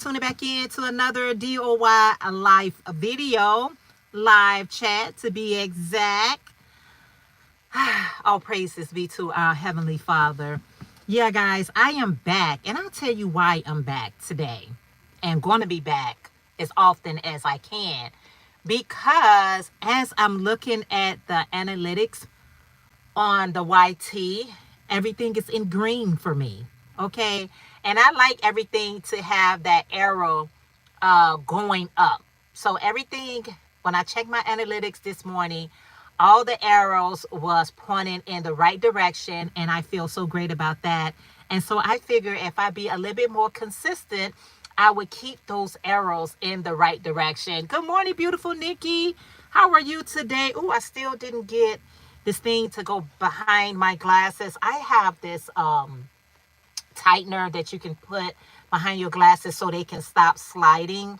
tuning back in to another DOY live video, live chat to be exact. All praises be to our Heavenly Father. Yeah, guys, I am back, and I'll tell you why I'm back today and going to be back as often as I can. Because as I'm looking at the analytics on the YT, everything is in green for me. Okay. And I like everything to have that arrow going up. So everything, when I checked my analytics this morning, all the arrows was pointing in the right direction. And I feel so great about that. And so I figure if I be a little bit more consistent, I would keep those arrows in the right direction. Good morning, beautiful Nikki. How are you today? Oh, I still didn't get this thing to go behind my glasses. I have this tightener that you can put behind your glasses so they can stop sliding.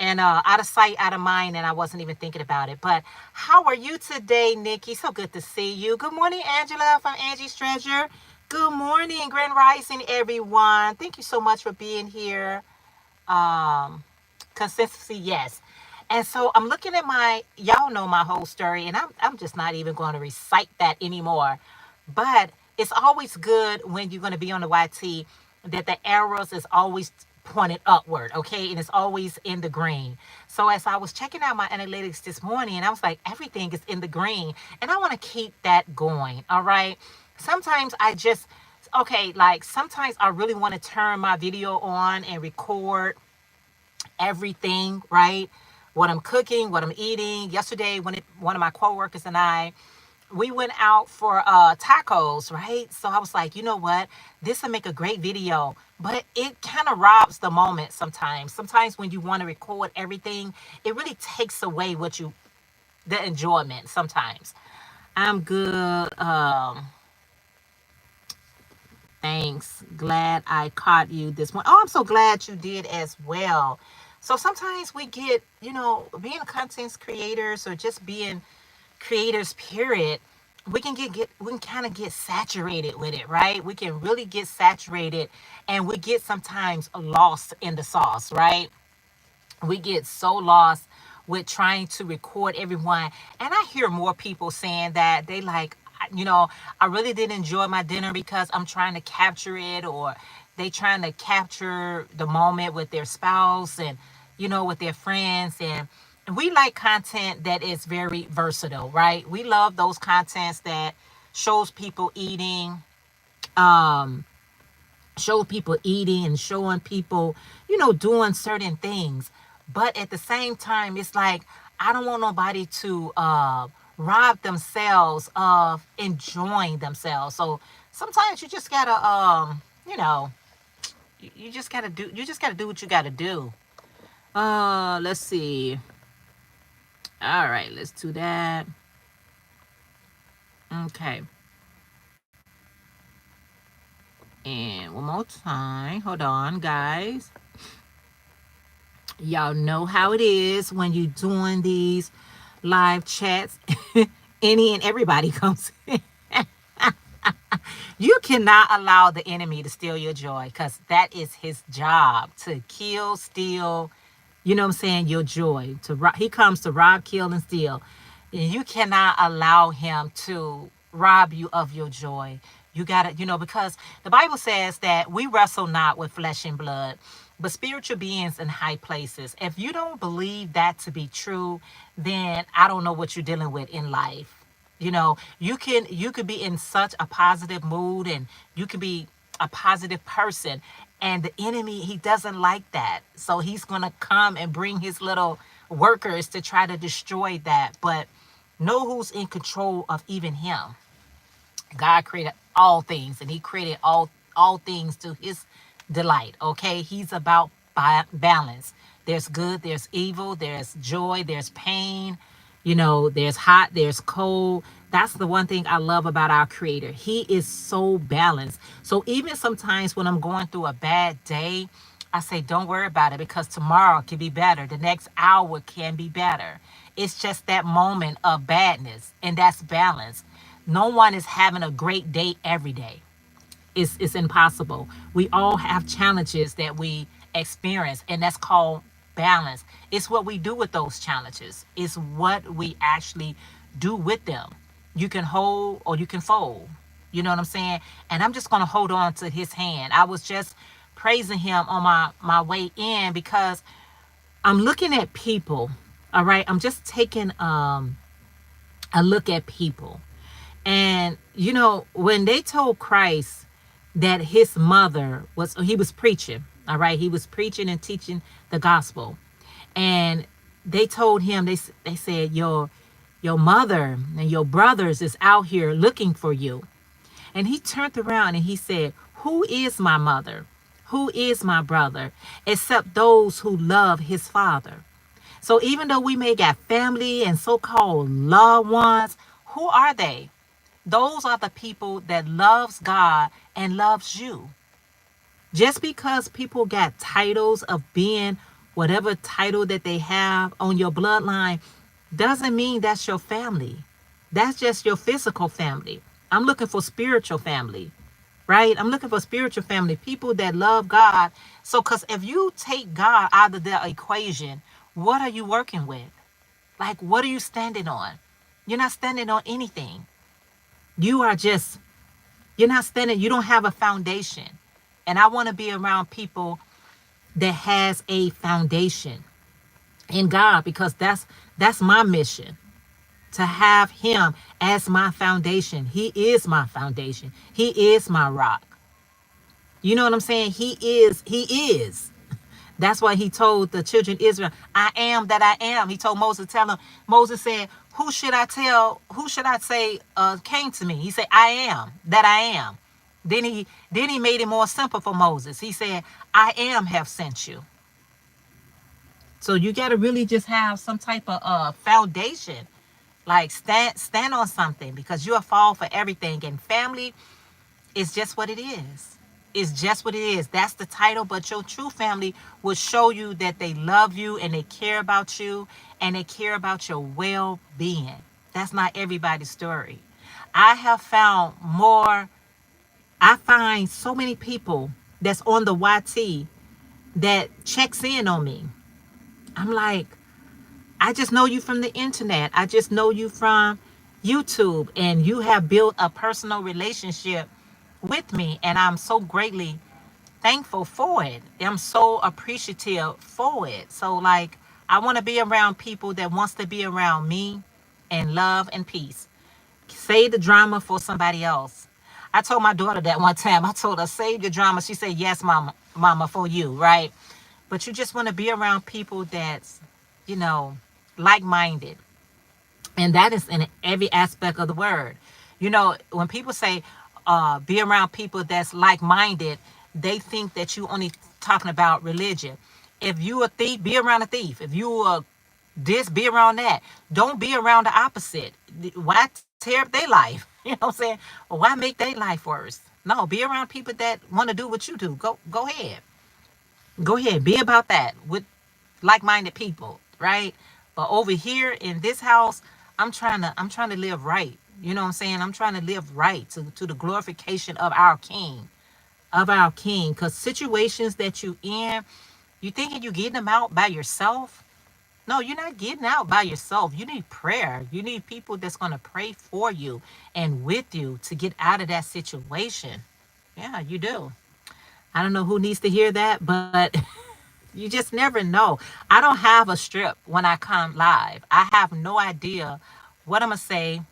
And out of sight, out of mind, and I wasn't even thinking about it. But how are you today, Nikki? So good to see you. Good morning, Angela from Angie's Treasure. Good morning, Grand Rising, everyone. Thank you so much for being here. Consistency, yes. And so I'm looking at y'all know my whole story, and I'm just not even going to recite that anymore. But it's always good when you're going to be on the YT that the arrows is always pointed upward, okay? And it's always in the green. So as I was checking out my analytics this morning, and I was like, everything is in the green. And I want to keep that going, all right? Sometimes sometimes I really want to turn my video on and record everything, right? What I'm cooking, what I'm eating. Yesterday, one of my coworkers and I, we went out for tacos, right? So I was like, you know what? This will make a great video, but it kind of robs the moment sometimes. Sometimes when you want to record everything, it really takes away the enjoyment sometimes. I'm good. Thanks. Glad I caught you this morning. Oh, I'm so glad you did as well. So sometimes we get, being content creators or just being creators, period, we can we can kind of get saturated with it, right? We can really get saturated and we get sometimes lost in the sauce, right? We get so lost with trying to record everyone. And I hear more people saying that they like, I really didn't enjoy my dinner because I'm trying to capture it, or they trying to capture the moment with their spouse and, with their friends. And we like content that is very versatile, right? We love those contents that shows people eating, um, show people eating and showing people, doing certain things. But at the same time, it's like, I don't want nobody to rob themselves of enjoying themselves. So sometimes you just gotta, you just gotta do what you gotta do. Let's see. All right, let's do that. Okay. And one more time. Hold on, guys. Y'all know how it is when you doing these live chats. Any and everybody comes in. You cannot allow the enemy to steal your joy, because that is his job, to kill, steal, what I'm saying, your joy. He comes to rob, kill, and steal. You cannot allow him to rob you of your joy. You got to, because the Bible says that we wrestle not with flesh and blood, but spiritual beings in high places. If you don't believe that to be true, then I don't know what you're dealing with in life. You could be in such a positive mood, and you could be a positive person, and the enemy, he doesn't like that. So he's going to come and bring his little workers to try to destroy that. But know who's in control of even him. God created all things, and he created all things to his delight. Okay, he's about balance. There's good, there's evil, there's joy, there's pain, there's hot, there's cold. That's the one thing I love about our creator. He is so balanced. So even sometimes when I'm going through a bad day, I say, don't worry about it, because tomorrow can be better. The next hour can be better. It's just that moment of badness, and that's balance. No one is having a great day every day. It's impossible. We all have challenges that we experience, and that's called balance. It's what we do with those challenges. It's what we actually do with them. You can hold or you can fold. You know what I'm saying? And I'm just gonna hold on to his hand. I was just praising him on my way in because I'm looking at people. All right. I'm just taking a look at people. And when they told Christ that his mother was he was preaching, all right, he was preaching and teaching the gospel. And they told him, they said, your mother and your brothers is out here looking for you. And he turned around and he said, who is my mother? Who is my brother? Except those who love his father. So even though we may got family and so-called loved ones, who are they? Those are the people that loves God and loves you. Just because people got titles of being whatever title that they have on your bloodline doesn't mean that's your family. That's just your physical family. I'm looking for spiritual family, right? I'm looking for spiritual family, people that love God. So, because if you take God out of the equation, what are you working with? Like, what are you standing on? You're not standing on anything. You are just, you're not standing, you don't have a foundation. And I want to be around people that has a foundation in God, because that's my mission, to have him as my foundation. He is my foundation. He is my rock. You know what I'm saying? He is. That's why he told the children of Israel, I am that I am. He told Moses, tell him, Moses said, who should I say came to me? He said, I am that I am. Then he made it more simple for Moses. He said, I am have sent you. So you got to really just have some type of foundation. Like stand on something, because you'll fall for everything. And family is just what it is. It's just what it is. That's the title. But your true family will show you that they love you and they care about you and they care about your well-being. That's not everybody's story. I have found more. I find so many people that's on the YT that checks in on me. I'm like, I just know you from the internet. I just know you from YouTube, and you have built a personal relationship with me, and I'm so greatly thankful for it. I'm so appreciative for it. So like, I want to be around people that wants to be around me and love and peace. Save the drama for somebody else. I told my daughter that one time. I told her, save your drama. She said, yes, mama, for you, right? But you just want to be around people that's, you know, like-minded. And that is in every aspect of the word. When people say be around people that's like-minded, they think that you only talking about religion. If you a thief, be around a thief. If you are this, be around that. Don't be around the opposite. Why tear up their life? You know what I'm saying? Or why make their life worse? No, be around people that want to do what you do. Go ahead. Go ahead. Be about that with like-minded people, right? But over here in this house, I'm trying to live right. You know what I'm saying? I'm trying to live right to the glorification of our King. Of our King. Because situations that you in, you thinking you getting them out by yourself? No, you're not getting out by yourself. You need prayer. You need people that's going to pray for you and with you to get out of that situation. Yeah, you do. I don't know who needs to hear that, but you just never know. I don't have a strip when I come live. I have no idea what I'm going to say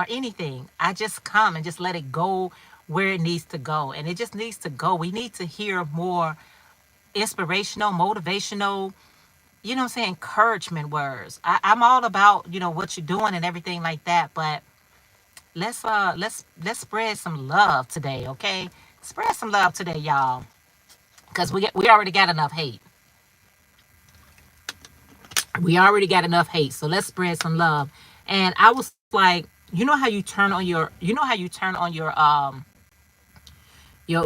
or anything. I just come and just let it go where it needs to go. And it just needs to go. We need to hear more inspirational, motivational, you know what I'm saying, encouragement words. I'm all about, what you're doing and everything like that. But let's spread some love today, okay? Spread some love today, y'all. Because we already got enough hate. We already got enough hate. So let's spread some love. And I was like, how you turn on your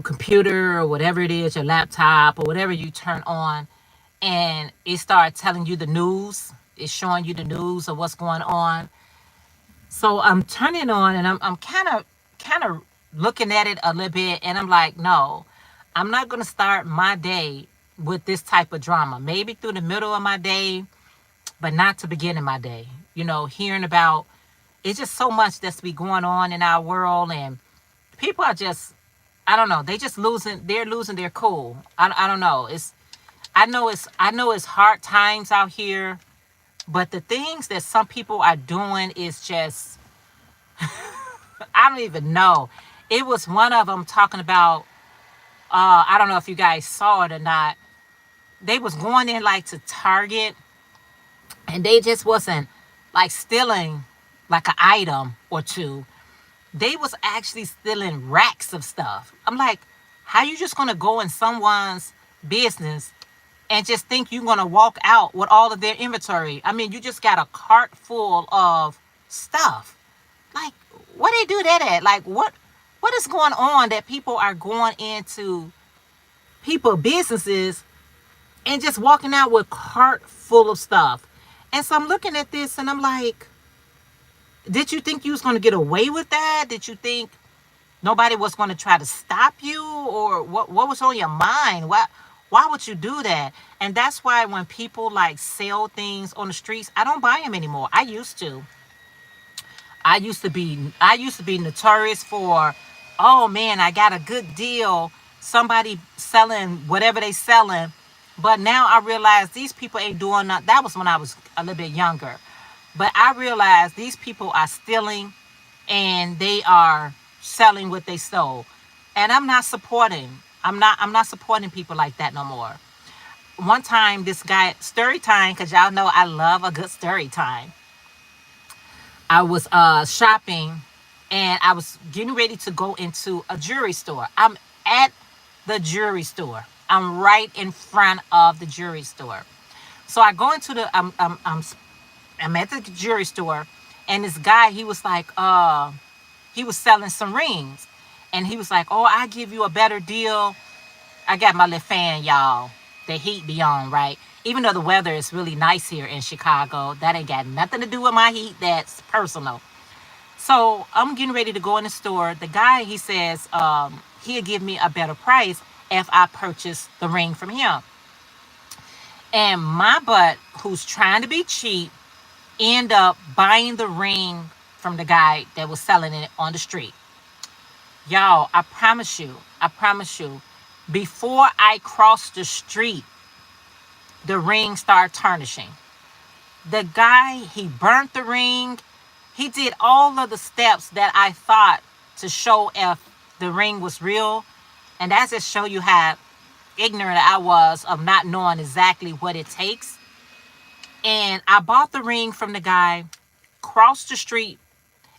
computer or whatever it is, your laptop or whatever you turn on, and it starts telling you the news. It's showing you the news of what's going on. So I'm turning on and I'm kind of looking at it a little bit, and I'm like, no, I'm not going to start my day with this type of drama. Maybe through the middle of my day, but not to begin in my day. Hearing about it's just so much that's be going on in our world, and people are just, I don't know, they're losing their cool. I don't know. I know it's hard times out here, but the things that some people are doing is just, I don't even know. It was one of them talking about, I don't know if you guys saw it or not. They was going in like to Target, and they just wasn't like stealing like an item or two. They was actually stealing racks of stuff. I'm like, how you just gonna go in someone's business and just think you're gonna walk out with all of their inventory? I mean, you just got a cart full of stuff. Like, what they do that at? Like, what is going on that people are going into people businesses and just walking out with cart full of stuff? And so I'm looking at this and I'm like, did you think you was going to get away with that? Did you think nobody was going to try to stop you, or what was on your mind? Why would you do that? And that's why when people like sell things on the streets, I don't buy them anymore. I used to be notorious for, oh man, I got a good deal. Somebody selling whatever they selling. But now I realize these people ain't doing nothing. That was when I was a little bit younger. But I realize these people are stealing and they are selling what they stole. And I'm not supporting people like that no more. One time this guy, story time, because y'all know I love a good story time. I was shopping and I was getting ready to go into a jewelry store. I'm at the jewelry store. I'm right in front of the jewelry store. So I go into the I'm at the jewelry store, and this guy, he was selling some rings, and he was like, "Oh, I give you a better deal." I got my little fan, y'all. The heat be on, right? Even though the weather is really nice here in Chicago, that ain't got nothing to do with my heat. That's personal. So I'm getting ready to go in the store. The guy, he says, he'll give me a better price if I purchase the ring from him. And my butt, who's trying to be cheap, end up buying the ring from the guy that was selling it on the street. Y'all, I promise you, before I crossed the street, the ring started tarnishing. The guy, he burnt the ring. He did all of the steps that I thought to show if the ring was real. And that just show you how ignorant I was of not knowing exactly what it takes. And I bought the ring from the guy, crossed the street,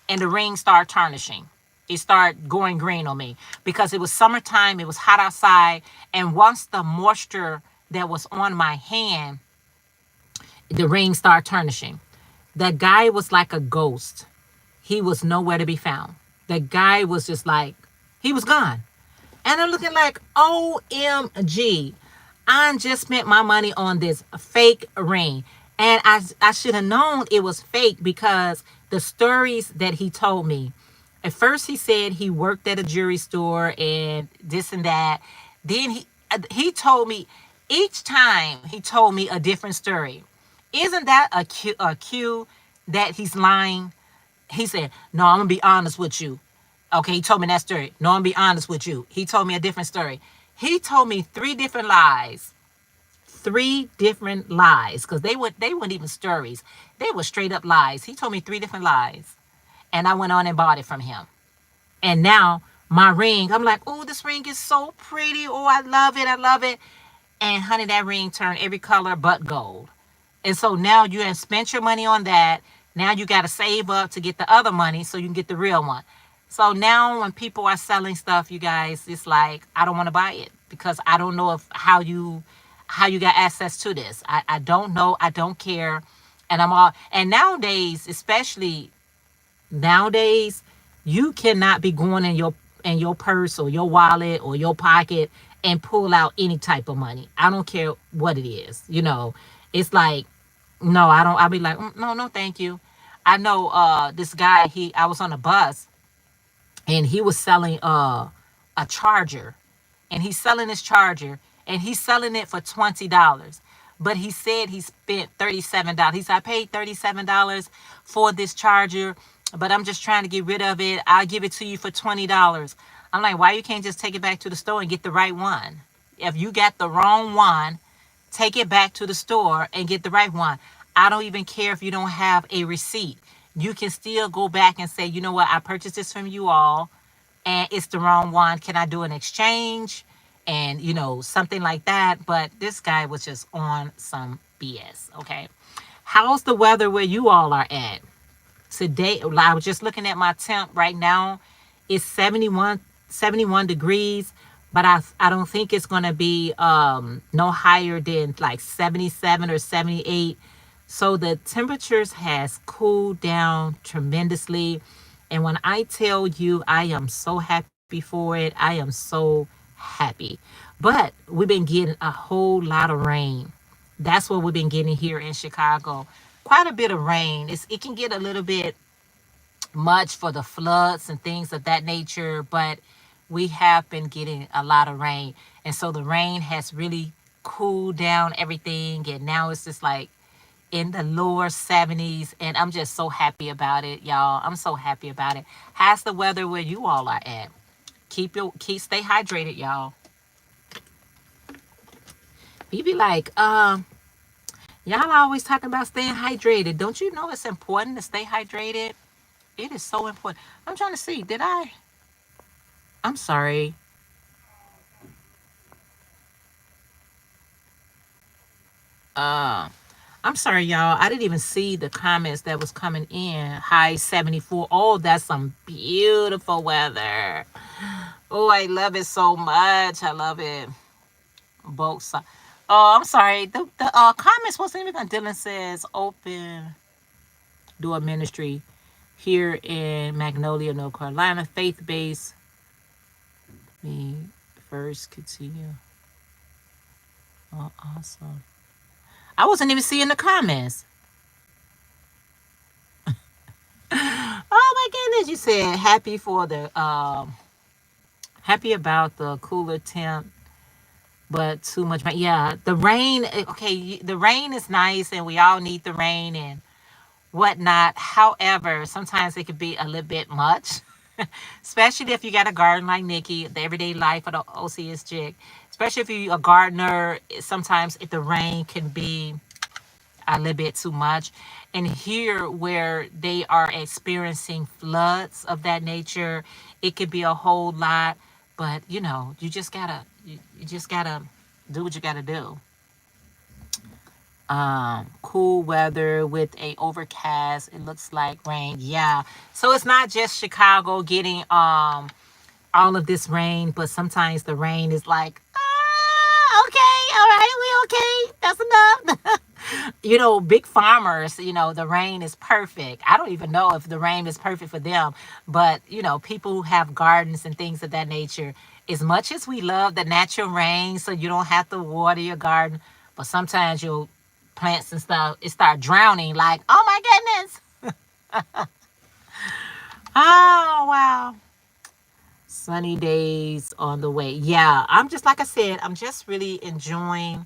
and the ring started tarnishing. It started going green on me because it was summertime, it was hot outside, and once the moisture that was on my hand, the ring started tarnishing. The guy was like a ghost. He was nowhere to be found. The guy was just like, he was gone. And I'm looking like, OMG. I just spent my money on this fake ring. And I should have known it was fake because the stories that he told me. At first he said he worked at a jewelry store and this and that. Then he told me, each time he told me a different story. Isn't that a cue that he's lying? He said, "No, I'm gonna be honest with you." Okay, he told me that story. "No, I'm gonna be honest with you." He told me a different story. He told me three different lies. Three different lies. Because they weren't even stories. They were straight up lies. He told me three different lies. And I went on and bought it from him. And now my ring, I'm like, "Oh, this ring is so pretty. Oh, I love it. I love it." And honey, that ring turned every color but gold. And so now you have spent your money on that. Now you got to save up to get the other money so you can get the real one. So now when people are selling stuff, you guys, it's like, I don't want to buy it because I don't know if how you got access to this. I don't know. I don't care. And nowadays, especially nowadays, you cannot be going in your purse or your wallet or your pocket and pull out any type of money. I don't care what it is. It's like, no, I don't. I'll be like, "No, no, thank you." I know this guy, I was on a bus and he was selling a charger, and he's selling this charger, and he's selling it for $20. But he said he spent $37. He said, I paid $37 for this charger, but I'm just trying to get rid of it. I'll give it to you for $20. I'm like, why you can't just take it back to the store and get the right one? If you got the wrong one, take it back to the store and get the right one. I don't even care if you don't have a receipt. You can still go back and say, you know what, I purchased this from you all and it's the wrong one. Can I do an exchange? And, something like that. But this guy was just on some BS. Okay. How's the weather where you all are at? Today, I was just looking at my temp right now. It's 71 degrees, but I don't think it's going to be no higher than like 77 or 78. So the temperatures has cooled down tremendously. And when I tell you I am so happy for it, I am so happy. But we've been getting a whole lot of rain. That's what we've been getting here in Chicago. Quite a bit of rain. It can get a little bit much for the floods and things of that nature, but we have been getting a lot of rain. And so the rain has really cooled down everything. And now it's just like in the lower 70s. And I'm just so happy about it, y'all. I'm so happy about it. How's the weather where you all are at? Stay hydrated, y'all. You be like, y'all always talking about staying hydrated. Don't you know it's important to stay hydrated? It is so important. I'm trying to see. I'm sorry. I'm sorry, y'all. I didn't even see the comments that was coming in. High 74. Oh, that's some beautiful weather. Oh, I love it so much. I love it. Both sides. Oh, I'm sorry. The comments wasn't even going. Dylan says open door ministry here in Magnolia, North Carolina. Faith-based. Me first continue. Oh, awesome. I wasn't even seeing the comments. Oh my goodness. You said happy about the cooler temp, but too much. Yeah, the rain. Okay, the rain is nice, and we all need the rain and whatnot. However, sometimes it could be a little bit much, especially if you got a garden like Nikki, the everyday life of the OCS chick. Especially if you're a gardener, sometimes if the rain can be a little bit too much. And here, where they are experiencing floods of that nature, it could be a whole lot. But you just gotta do what you gotta do. Cool weather with a overcast. It looks like rain. Yeah. So it's not just Chicago getting all of this rain, but sometimes the rain is like, okay, all right, we okay. That's enough. Big farmers, the rain is perfect. I don't even know if the rain is perfect for them, but people who have gardens and things of that nature, as much as we love the natural rain, so you don't have to water your garden, but sometimes your plants and stuff, it start drowning like, oh my goodness. Oh, wow. Sunny days on the way. Yeah, I'm just, like I said, I'm just really enjoying.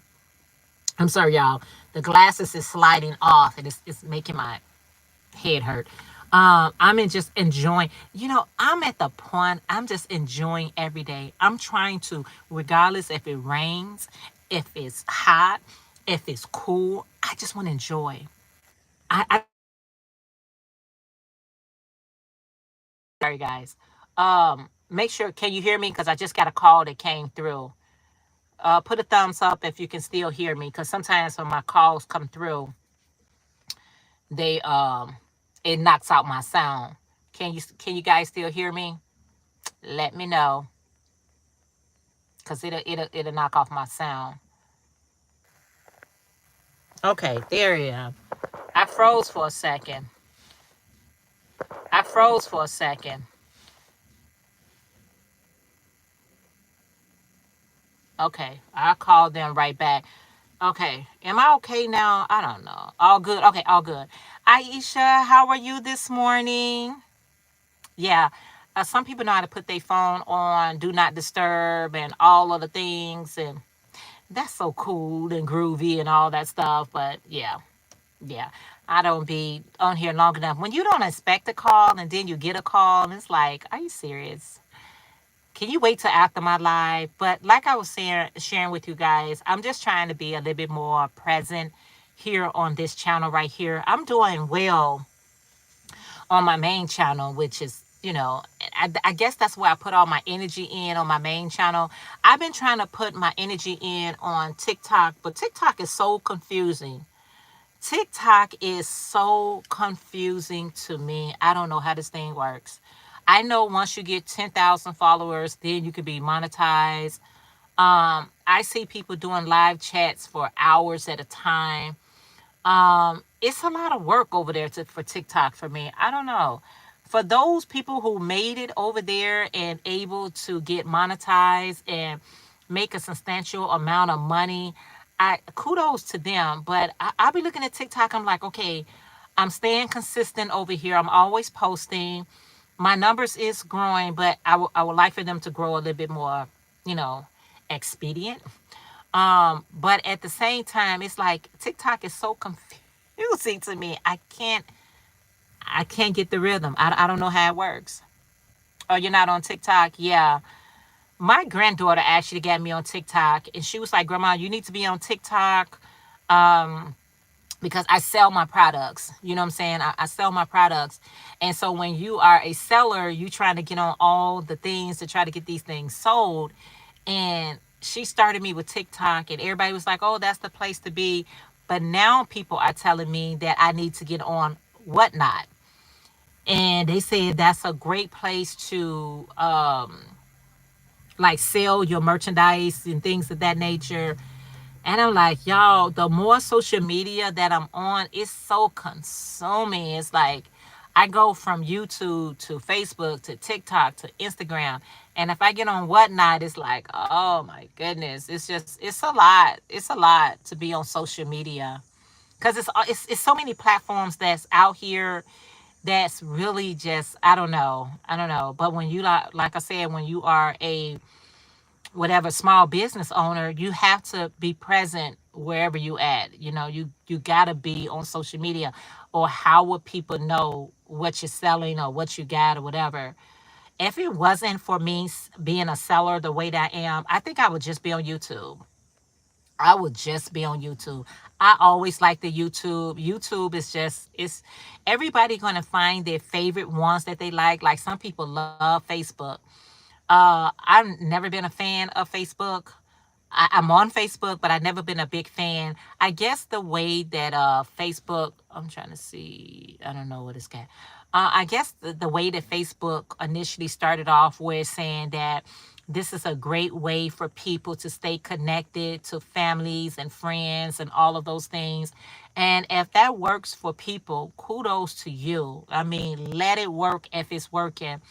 I'm sorry, y'all. The glasses is sliding off and it's making my head hurt. Just enjoying, I'm at the point, I'm just enjoying every day. I'm trying to, regardless if it rains, if it's hot, if it's cool, I just want to enjoy. I sorry guys. Make sure, can you hear me? Because I just got a call that came through. Put a thumbs up if you can still hear me, because sometimes when my calls come through, they it knocks out my sound. Can you guys still hear me? Let me know, because it'll knock off my sound. Okay, there you are. I froze for a second. I froze for a second. Okay, I'll call them right back. Okay, am I okay now? I don't know. All good. Okay, all good. Aisha, how are you this morning? Yeah, some people know how to put their phone on do not disturb and all of the things, and that's so cool and groovy and all that stuff. But yeah, yeah. I don't be on here long enough. When you don't expect a call and then you get a call, and it's like, are you serious? Can you wait till after my live? But like I was saying, sharing with you guys, I'm just trying to be a little bit more present here on this channel right here. I'm doing well on my main channel, which is, I guess that's where I put all my energy in on my main channel. I've been trying to put my energy in on TikTok, but TikTok is so confusing. TikTok is so confusing to me. I don't know how this thing works. I know once you get 10,000 followers, then you can be monetized. I see people doing live chats for hours at a time. It's a lot of work over there for TikTok for me. I don't know. For those people who made it over there and able to get monetized and make a substantial amount of money, I kudos to them. But I'll be looking at TikTok. I'm like, okay, I'm staying consistent over here. I'm always posting. My numbers is growing, but I would like for them to grow a little bit more, you know, expedient. But at the same time, it's like TikTok is so confusing to me. I can't get the rhythm. I don't know how it works. Oh, you're not on TikTok? Yeah. My granddaughter actually got me on TikTok and she was like, Grandma, you need to be on TikTok. Because I sell my products. You know what I'm saying? I sell my products. And so when you are a seller, you trying to get on all the things to try to get these things sold. And she started me with TikTok and everybody was like, oh, that's the place to be. But now people are telling me that I need to get on Whatnot. And they said that's a great place to like sell your merchandise and things of that nature. And I'm like, y'all, the more social media that I'm on, it's so consuming. It's like I go from YouTube to Facebook to TikTok to Instagram. And if I get on Whatnot, it's like, oh my goodness. It's a lot. It's a lot to be on social media. Because it's so many platforms that's out here that's really just, I don't know. I don't know. But when you, like I said, when you are a whatever small business owner, you have to be present wherever you at. You gotta be on social media, or how would people know what you're selling or what you got or whatever? If it wasn't for me being a seller the way that I am, I think I would just be on YouTube. I would just be on YouTube. I always like the YouTube. YouTube is just, it's everybody gonna find their favorite ones that they like. Like some people love Facebook. I've never been a fan of Facebook. I'm on Facebook, but I've never been a big fan. I guess the way that Facebook, I'm trying to see, I don't know what it's got. I guess the way that Facebook initially started off was saying that this is a great way for people to stay connected to families and friends and all of those things. And if that works for people, kudos to you. I mean, let it work if it's working.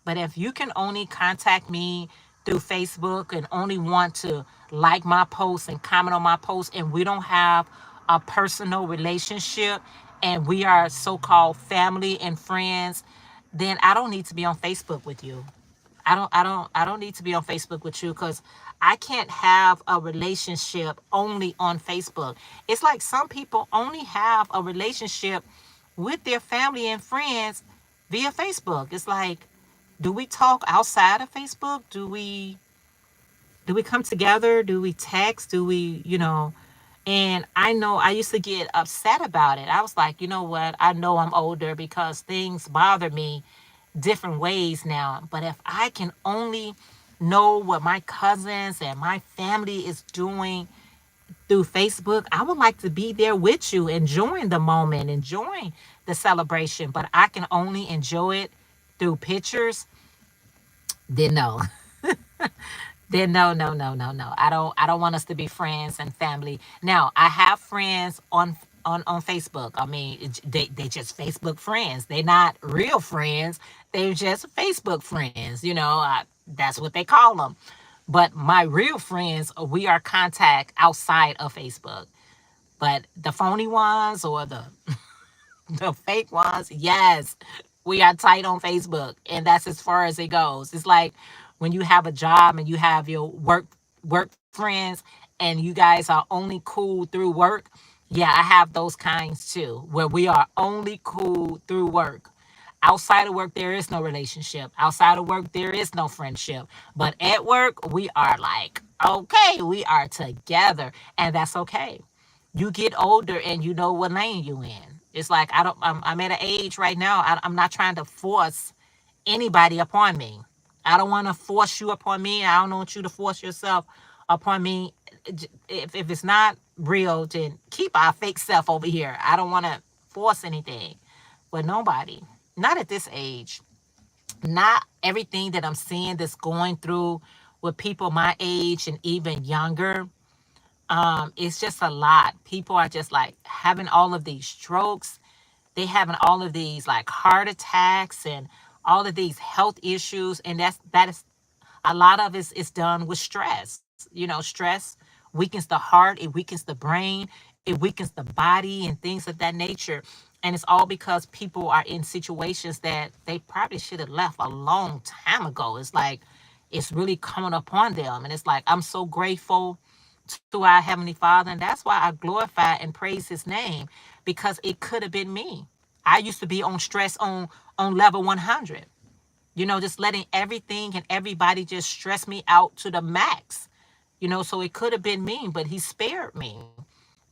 But if you can only contact me through Facebook and only want to like my posts and comment on my posts, and we don't have a personal relationship and we are so-called family and friends, then I don't need to be on Facebook with you. I don't need to be on Facebook with you because I can't have a relationship only on Facebook. It's like some people only have a relationship with their family and friends via Facebook. It's like, do we talk outside of Facebook? Do we come together? Do we text? Do we, And I know I used to get upset about it. I was like, you know what? I know I'm older because things bother me different ways now. But if I can only know what my cousins and my family is doing through Facebook, I would like to be there with you, enjoying the moment, enjoying the celebration. But I can only enjoy it through pictures. Then no. Then no, no, no, no, no. I don't want us to be friends and family. Now, I have friends on Facebook. I mean, they just Facebook friends. They're not real friends. They're just Facebook friends. That's what they call them. But my real friends, we are contact outside of Facebook. But the phony ones or the fake ones, yes, we are tight on Facebook, and that's as far as it goes. It's like when you have a job and you have your work friends, and you guys are only cool through work. Yeah, I have those kinds too, where we are only cool through work. Outside of work, there is no relationship. Outside of work, there is no friendship. But at work, we are like, okay, we are together. And that's okay. You get older and you know what lane you in. It's like I'm at an age right now. I'm not trying to force anybody upon me. I don't want to force you upon me. I don't want you to force yourself upon me. If it's not real, then keep our fake self over here. I don't want to force anything with nobody. Not at this age. Not everything that I'm seeing that's going through with people my age and even younger. It's just a lot. People are just like having all of these strokes. They having all of these like heart attacks and all of these health issues, and that is a lot of it is done with stress. Stress weakens the heart, it weakens the brain, it weakens the body, and things of that nature. And it's all because people are in situations that they probably should have left a long time ago. It's like it's really coming upon them, and it's like I'm so grateful to our Heavenly Father. And that's why I glorify and praise His name, because it could have been me. I used to be on stress on level 100. Just letting everything and everybody just stress me out to the max. So it could have been me, but He spared me.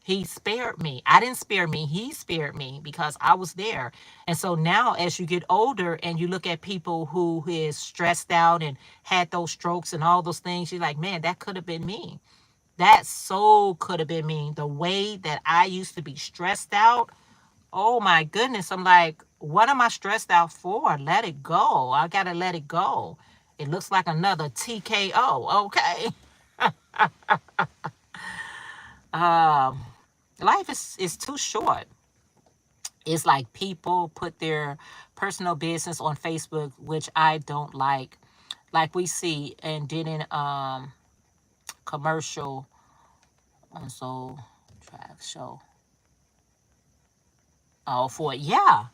He spared me. I didn't spare me. He spared me because I was there. And so now as you get older and you look at people who is stressed out and had those strokes and all those things, you're like, man, that could have been me. That so could have been me. The way that I used to be stressed out. Oh my goodness. I'm like, what am I stressed out for? Let it go. I got to let it go. It looks like another TKO. Okay. Um, Life is too short. It's like people put their personal business on Facebook, which I don't like we see and didn't commercial so track show. Oh, for it. Yeah.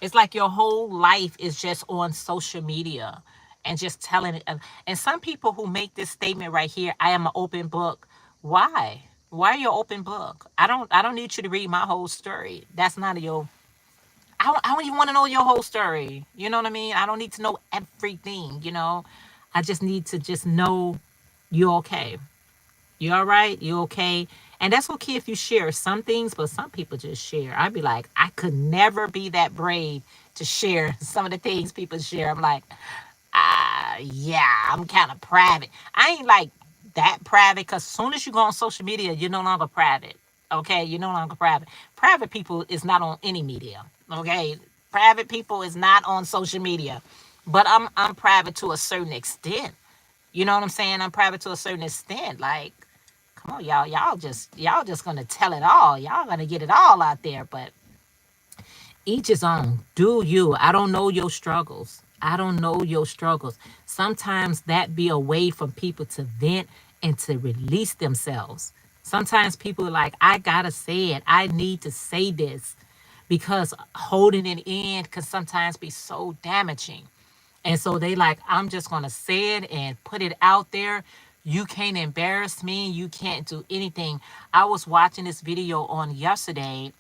It's like your whole life is just on social media and just telling it. And some people who make this statement right here, I am an open book. Why? Why are you an open book? I don't need you to read my whole story. That's not your I don't even want to know your whole story. You know what I mean? I don't need to know everything. I just need to just know you're okay. You all right? You okay? And that's okay if you share some things, but some people just share. I'd be like, I could never be that brave to share some of the things people share. I'm like, yeah, I'm kind of private. I ain't like that private because as soon as you go on social media, you're no longer private. Okay, you're no longer private. Private people is not on any media. Okay, private people is not on social media, but I'm private to a certain extent. You know what I'm saying? I'm private to a certain extent. Like, come on, y'all. Y'all just gonna tell it all. Y'all gonna get it all out there. But each his own. Do you? I don't know your struggles. I don't know your struggles. Sometimes that be a way for people to vent and to release themselves. Sometimes people are like, I gotta say it. I need to say this because holding it in can sometimes be so damaging. And so they like, I'm just gonna say it and put it out there. You can't embarrass me. You can't do anything. I was watching this video on yesterday,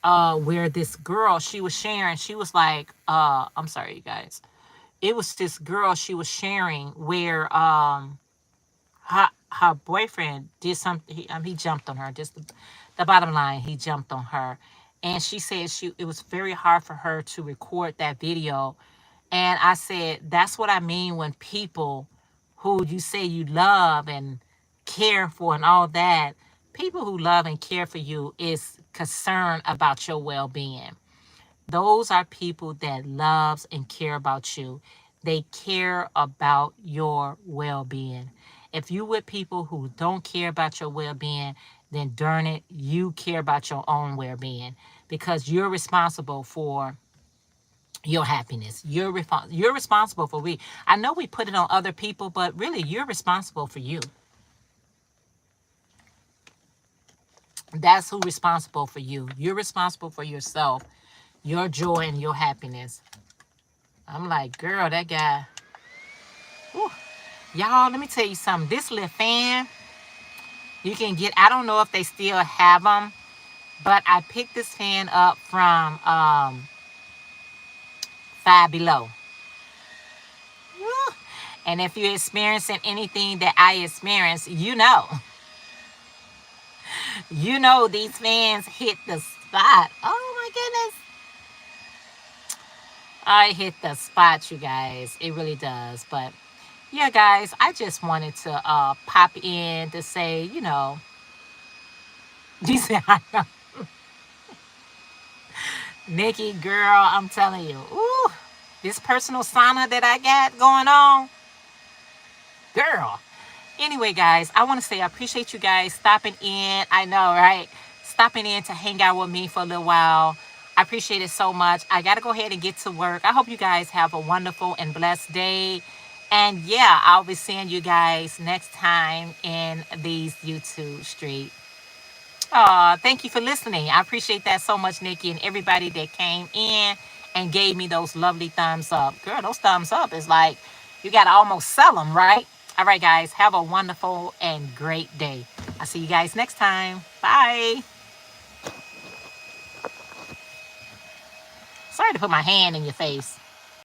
where this girl, she was sharing, she was like, I'm sorry, you guys. It was this girl she was sharing where her boyfriend did something. He jumped on her. Just the bottom line, he jumped on her, and she said it was very hard for her to record that video. And I said, that's what I mean when people who you say you love and care for and all that, people who love and care for you is concerned about your well-being. Those are people that loves and care about you. They care about your well-being. If you with people who don't care about your well-being, then darn it, you care about your own well-being because you're responsible for your happiness. You're responsible for we. I know we put it on other people, but really you're responsible for you. That's who responsible for you. You're responsible for yourself, your joy and your happiness. I'm like, girl, that guy. Whew. Y'all, let me tell you something. This little fan, You can get, I don't know if they still have them, but I picked this fan up from Five Below. Woo. And if you're experiencing anything that I experienced, you know these fans hit the spot. Oh my goodness. I hit the spot, you guys. It really does. But yeah, guys, I just wanted to pop in to say, you said, I know. Nikki, girl, I'm telling you, ooh, this personal sauna that I got going on, girl. Anyway, guys, I want to say I appreciate you guys stopping in. I know, right? Stopping in to hang out with me for a little while. I appreciate it so much. I got to go ahead and get to work. I hope you guys have a wonderful and blessed day. And yeah, I'll be seeing you guys next time in these YouTube streets. Thank you for listening. I appreciate that so much, Nikki, and everybody that came in and gave me those lovely thumbs up. Girl, those thumbs up is like you got to almost sell them, right? All right, guys, have a wonderful and great day. I'll see you guys next time. Bye. Sorry to put my hand in your face.